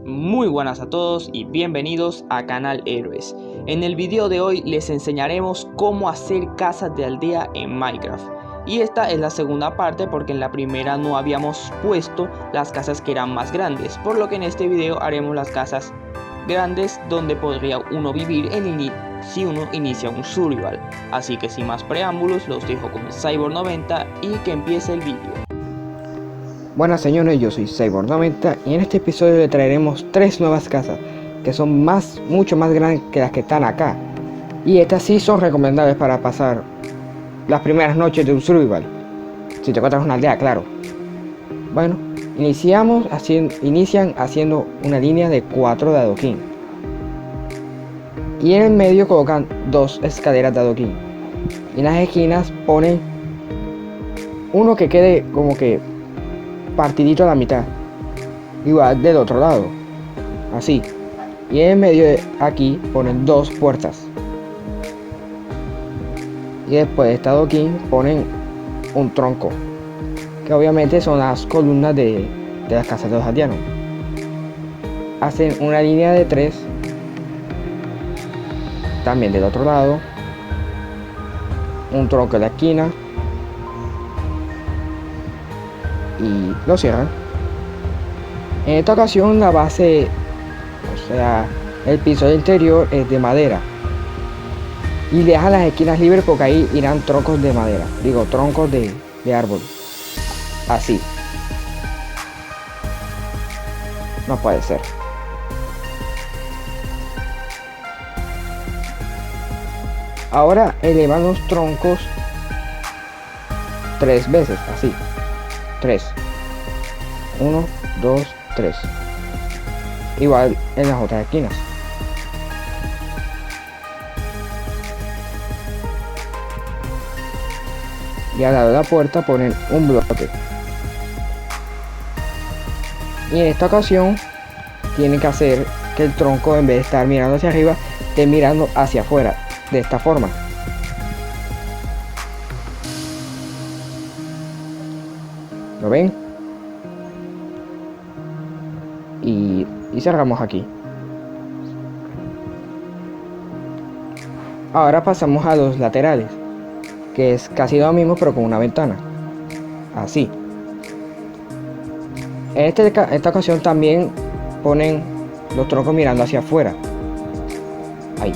Muy buenas a todos y bienvenidos a Canal Héroes. En el video de hoy les enseñaremos cómo hacer casas de aldea en Minecraft. Y esta es la segunda parte porque en la primera no habíamos puesto las casas que eran más grandes, por lo que en este video haremos las casas grandes donde podría uno vivir si uno inicia un survival. Así que sin más preámbulos los dejo con Cyborg90 y que empiece el video. Buenas señores, yo soy Cyborg90 y en este episodio le traeremos 3 nuevas casas que son mucho más grandes que las que están acá, y estas sí son recomendables para pasar las primeras noches de un survival, si te encuentras una aldea, claro. Bueno, inician haciendo una línea de 4 de adoquín y en el medio colocan 2 escaleras de adoquín y en las esquinas ponen uno que quede como que partidito a la mitad, igual del otro lado, así, y en medio de aquí ponen 2 puertas y después de este adoquín ponen un tronco que obviamente son las columnas de las casas de los aldeanos. Hacen una línea de 3 también del otro lado, un tronco en la esquina y lo cierran. En esta ocasión la base, o sea, el piso del interior es de madera y dejan las esquinas libres porque ahí irán troncos de madera, digo troncos de árbol, así. No puede ser. Ahora elevan los troncos 3 veces, así. 3, 1, 2, 3, igual en las otras esquinas. Y al lado de la puerta ponen un bloque, y en esta ocasión tienen que hacer que el tronco, en vez de estar mirando hacia arriba, esté mirando hacia afuera, de esta forma. ¿Lo ven? Y cerramos aquí. Ahora pasamos a los laterales, que es casi lo mismo pero con una ventana, así. En esta ocasión también ponen los troncos mirando hacia afuera, ahí.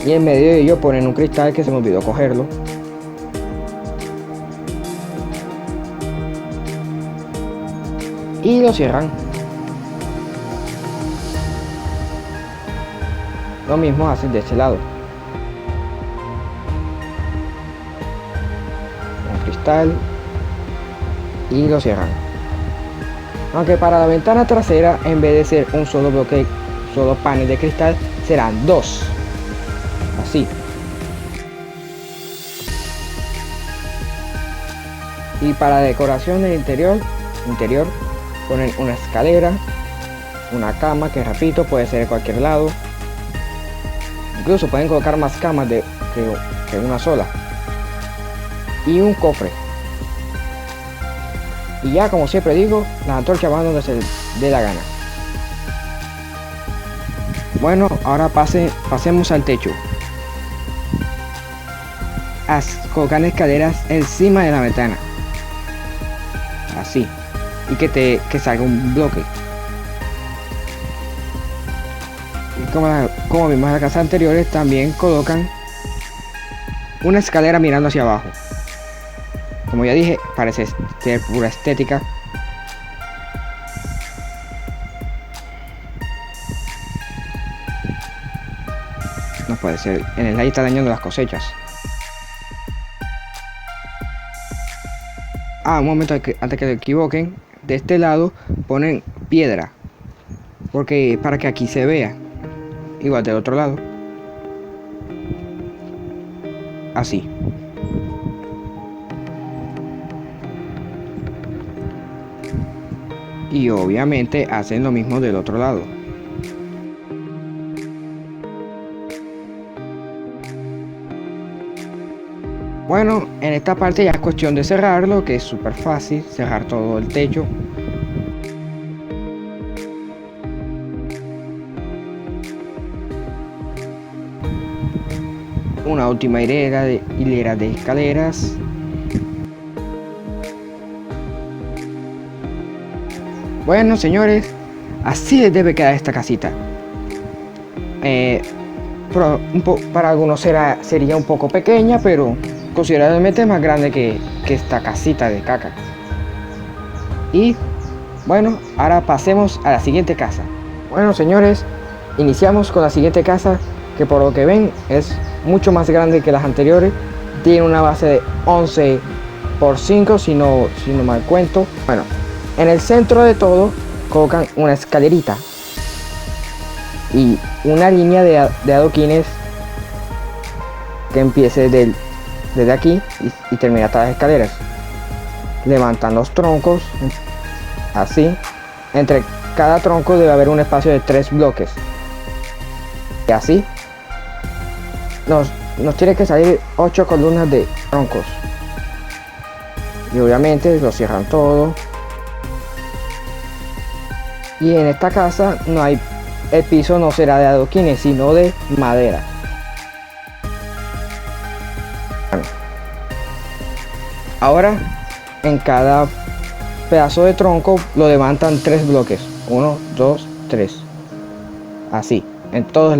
Y en medio de ello ponen un cristal que se me olvidó cogerlo. Y lo cierran. Lo mismo hacen de este lado. Un cristal. Y lo cierran. Aunque para la ventana trasera, en vez de ser un solo bloque, solo panel de cristal, serán 2. Así. Y para decoración del interior ponen una escalera, una cama que, repito, puede ser de cualquier lado. Incluso pueden colocar más camas que una sola, y un cofre. Y ya, como siempre digo, las antorchas van donde se dé la gana. Bueno, ahora pasemos al techo. Colocar escaleras encima de la ventana, así, y que salga un bloque. Y como vimos en las casas anteriores, también colocan una escalera mirando hacia abajo. Como ya dije, parece ser pura estética. No puede ser, en el aire está dañando las cosechas. Un momento, antes que se equivoquen, de este lado ponen piedra, porque para que aquí se vea, igual del otro lado, así. Y obviamente hacen lo mismo del otro lado. Bueno, en esta parte ya es cuestión de cerrarlo, que es súper fácil, cerrar todo el techo. Una última hilera de escaleras. Bueno, señores, así debe quedar esta casita. Para algunos sería un poco pequeña, pero considerablemente más grande que esta casita de caca. Y bueno, ahora pasemos a la siguiente casa. Bueno, señores, iniciamos con la siguiente casa, que por lo que ven es mucho más grande que las anteriores. Tiene una base de 11 por 5, si no mal cuento. Bueno, en el centro de todo colocan una escalerita y una línea de adoquines que empiece desde aquí y termina hasta las escaleras. Levantan los troncos así. Entre cada tronco debe haber un espacio de 3 bloques. Y así nos tiene que salir 8 columnas de troncos. Y obviamente lo cierran todo. Y en esta casa el piso no será de adoquines, sino de madera. Bueno, ahora en cada pedazo de tronco lo levantan 3 bloques. 1, 2, 3. Así, en todas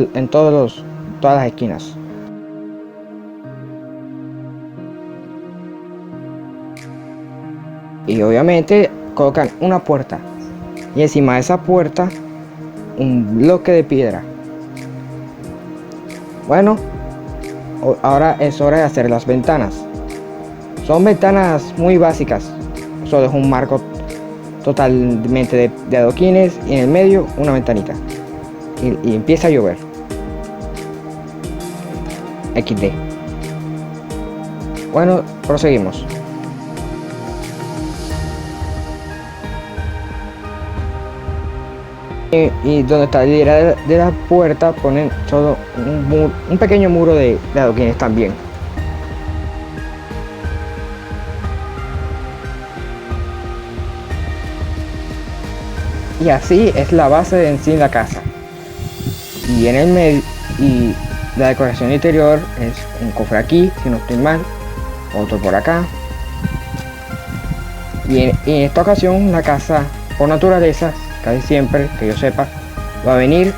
las esquinas. Y obviamente colocan una puerta. Y encima de esa puerta un bloque de piedra. Bueno, ahora es hora de hacer las ventanas. Son ventanas muy básicas. Solo es un marco totalmente de adoquines y en el medio una ventanita. Y empieza a llover. XD. Bueno, proseguimos. Y donde está la hilera de la puerta ponen todo un pequeño muro de adoquines también. Y así es la base de en sí la casa. Y en el medio, y la decoración interior es un cofre aquí, si no estoy mal, otro por acá. Y en esta ocasión la casa, por naturaleza, casi siempre que yo sepa, va a venir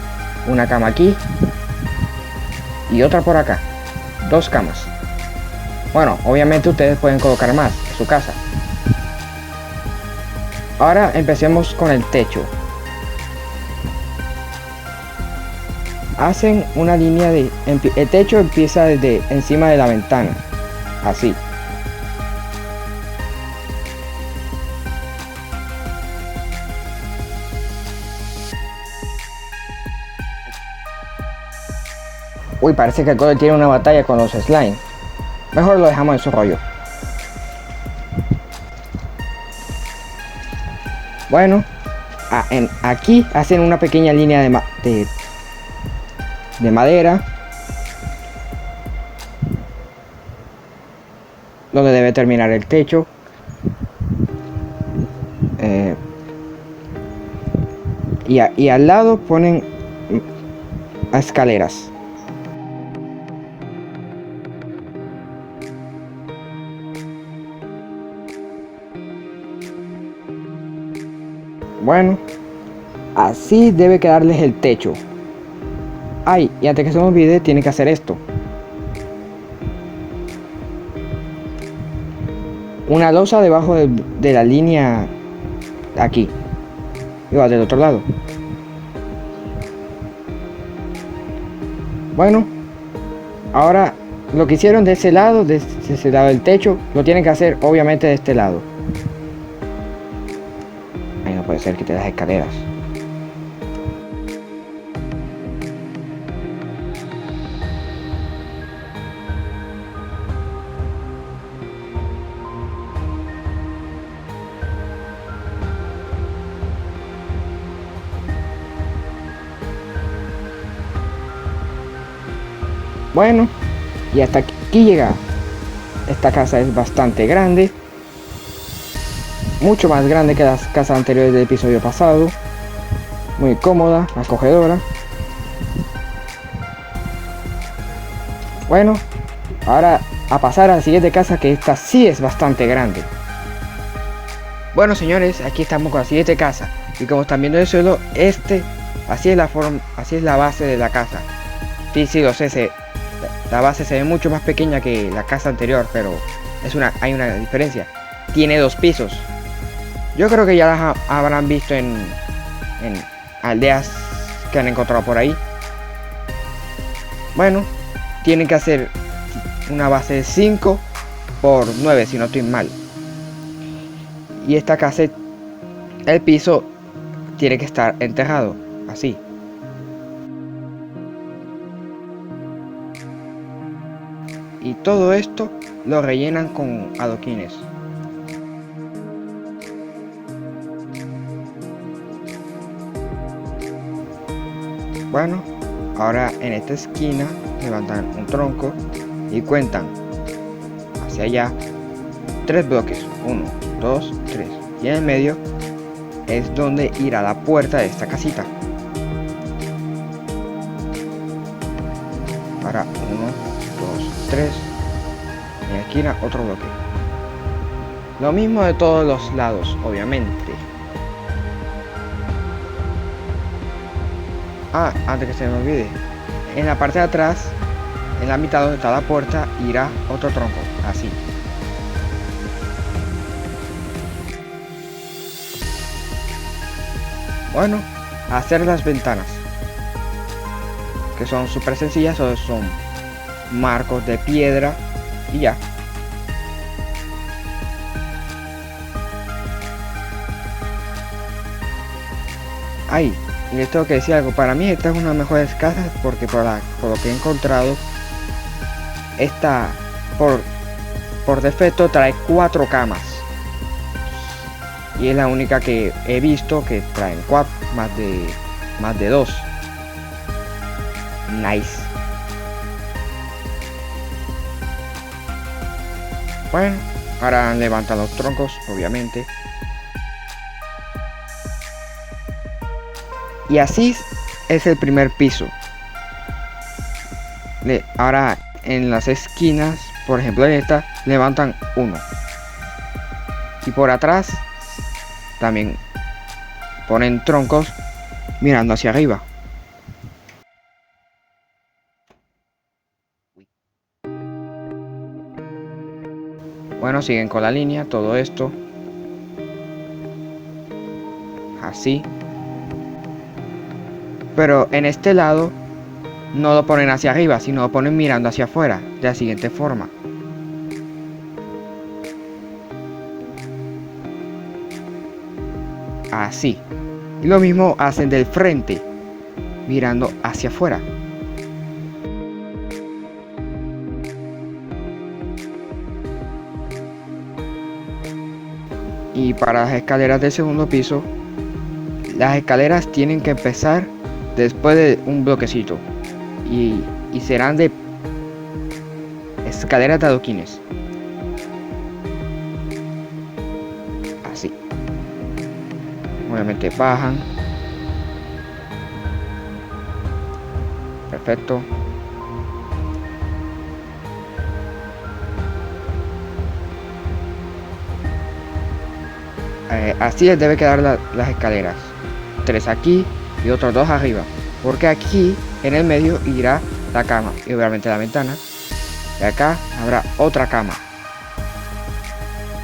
una cama aquí y otra por acá. 2 camas. Bueno, obviamente ustedes pueden colocar más en su casa. Ahora empecemos con el techo. Hacen una línea el techo empieza desde encima de la ventana, así. Uy, parece que el Code tiene una batalla con los slime. Mejor lo dejamos en su rollo. Bueno, aquí hacen una pequeña línea de madera donde debe terminar el techo. Y al lado ponen escaleras. Bueno, así debe quedarles el techo. Ay, y antes que se me olvide, tiene que hacer esto. Una losa debajo de la línea aquí. Igual del otro lado. Bueno, ahora lo que hicieron de ese lado del techo, lo tienen que hacer obviamente de este lado. Ay, no puede ser que te das escaleras. Bueno, y hasta aquí llega esta casa es bastante grande, mucho más grande que las casas anteriores del episodio pasado, muy cómoda, acogedora. Bueno, ahora a pasar a la siguiente casa, que esta sí es bastante grande. Bueno señores, aquí estamos con la siguiente casa y como están viendo el suelo, así es la base de la casa. Sí, lo sé, la base se ve mucho más pequeña que la casa anterior, pero hay una diferencia. Tiene 2 pisos. Yo creo que ya las habrán visto en aldeas que han encontrado por ahí. Bueno, tienen que hacer una base de 5 por 9 si no estoy mal. Y esta casa, el piso tiene que estar enterrado, así. Y todo esto lo rellenan con adoquines. Bueno, ahora en esta esquina levantan un tronco y cuentan hacia allá 3 bloques, 1, 2, 3, y en el medio es donde irá la puerta de esta casita. Ahora 1, 2, 3, en la esquina otro bloque. Lo mismo de todos los lados, obviamente. Antes que se me olvide, en la parte de atrás, en la mitad donde está la puerta, irá otro tronco, así. Bueno, hacer las ventanas, que son súper sencillas, son marcos de piedra y ya. Ahí, y les tengo que decir algo, para mí esta es una de las mejores casas porque por lo que he encontrado, esta por defecto trae 4 camas. Y es la única que he visto que traen 4, más de 2. Nice. Bueno, ahora levantan los troncos, obviamente. Y así es el primer piso. Ahora en las esquinas, por ejemplo en esta, levantan 1. Y por atrás también ponen troncos mirando hacia arriba. Bueno, siguen con la línea, todo esto. Así. Pero en este lado no lo ponen hacia arriba, sino lo ponen mirando hacia afuera, de la siguiente forma. Así. Y lo mismo hacen del frente, mirando hacia afuera. Y para las escaleras del segundo piso, las escaleras tienen que empezar después de un bloquecito. Y serán de escaleras de adoquines. Así. Obviamente bajan. Perfecto. Así les debe quedar las escaleras. 3 aquí y otros 2 arriba. Porque aquí en el medio irá la cama y obviamente la ventana. Y acá habrá otra cama.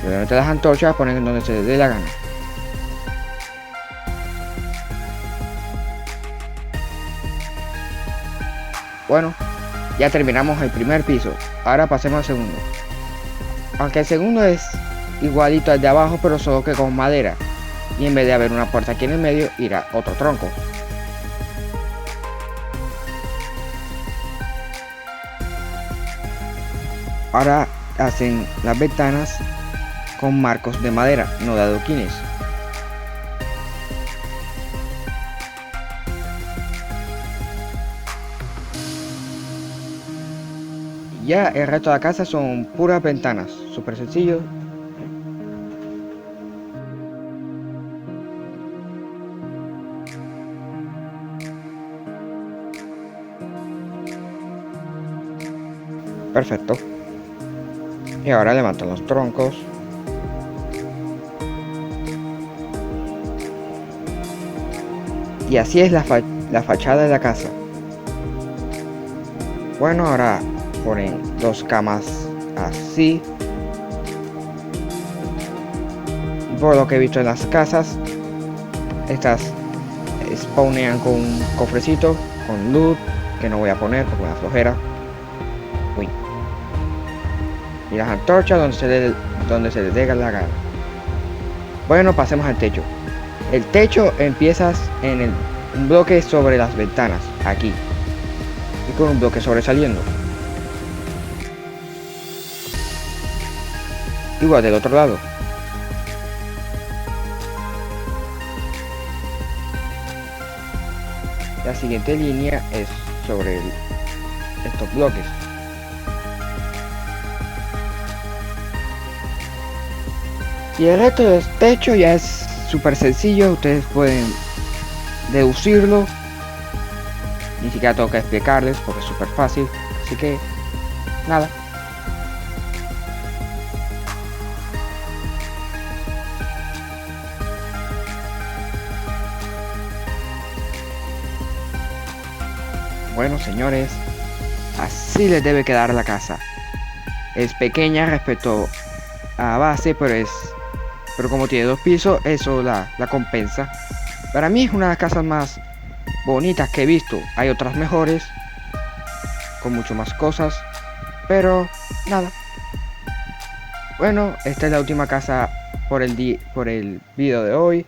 Y obviamente las antorchas ponen en donde se les dé la gana. Bueno, ya terminamos el primer piso. Ahora pasemos al segundo. Aunque el segundo es igualito al de abajo, pero solo que con madera. Y en vez de haber una puerta aquí en el medio, irá otro tronco. Ahora hacen las ventanas con marcos de madera, no de adoquines. ya el resto de la casa son puras ventanas, súper sencillo. Perfecto. Y ahora levantan los troncos. Y así es la fachada de la casa. Bueno, ahora ponen dos camas así. Por lo que he visto en las casas, estas spawnean con un cofrecito, con loot, que no voy a poner porque me da flojera. Uy. Y las antorchas donde se le dé la gana. Bueno, pasemos al techo. El techo empiezas en un bloque sobre las ventanas, aquí. Y con un bloque sobresaliendo. Igual del otro lado. La siguiente línea es sobre estos bloques. Y el resto del techo ya es súper sencillo, ustedes pueden deducirlo. Ni siquiera tengo que explicarles porque es súper fácil. Así que, nada. Bueno, señores, así les debe quedar la casa. Es pequeña respecto a base, pero como tiene 2 pisos, eso la compensa. Para mí es una de las casas más bonitas que he visto. Hay otras mejores, con mucho más cosas, pero nada. Bueno, esta es la última casa por el video de hoy.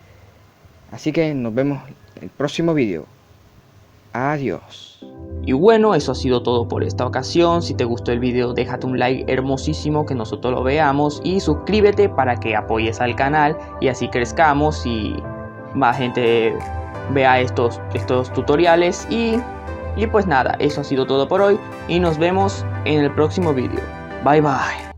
Así que nos vemos en el próximo video. Adiós. Y bueno, eso ha sido todo por esta ocasión. Si te gustó el video, déjate un like hermosísimo que nosotros lo veamos. Y suscríbete para que apoyes al canal y así crezcamos y más gente vea estos tutoriales. Y pues nada, eso ha sido todo por hoy. Y nos vemos en el próximo video. Bye bye.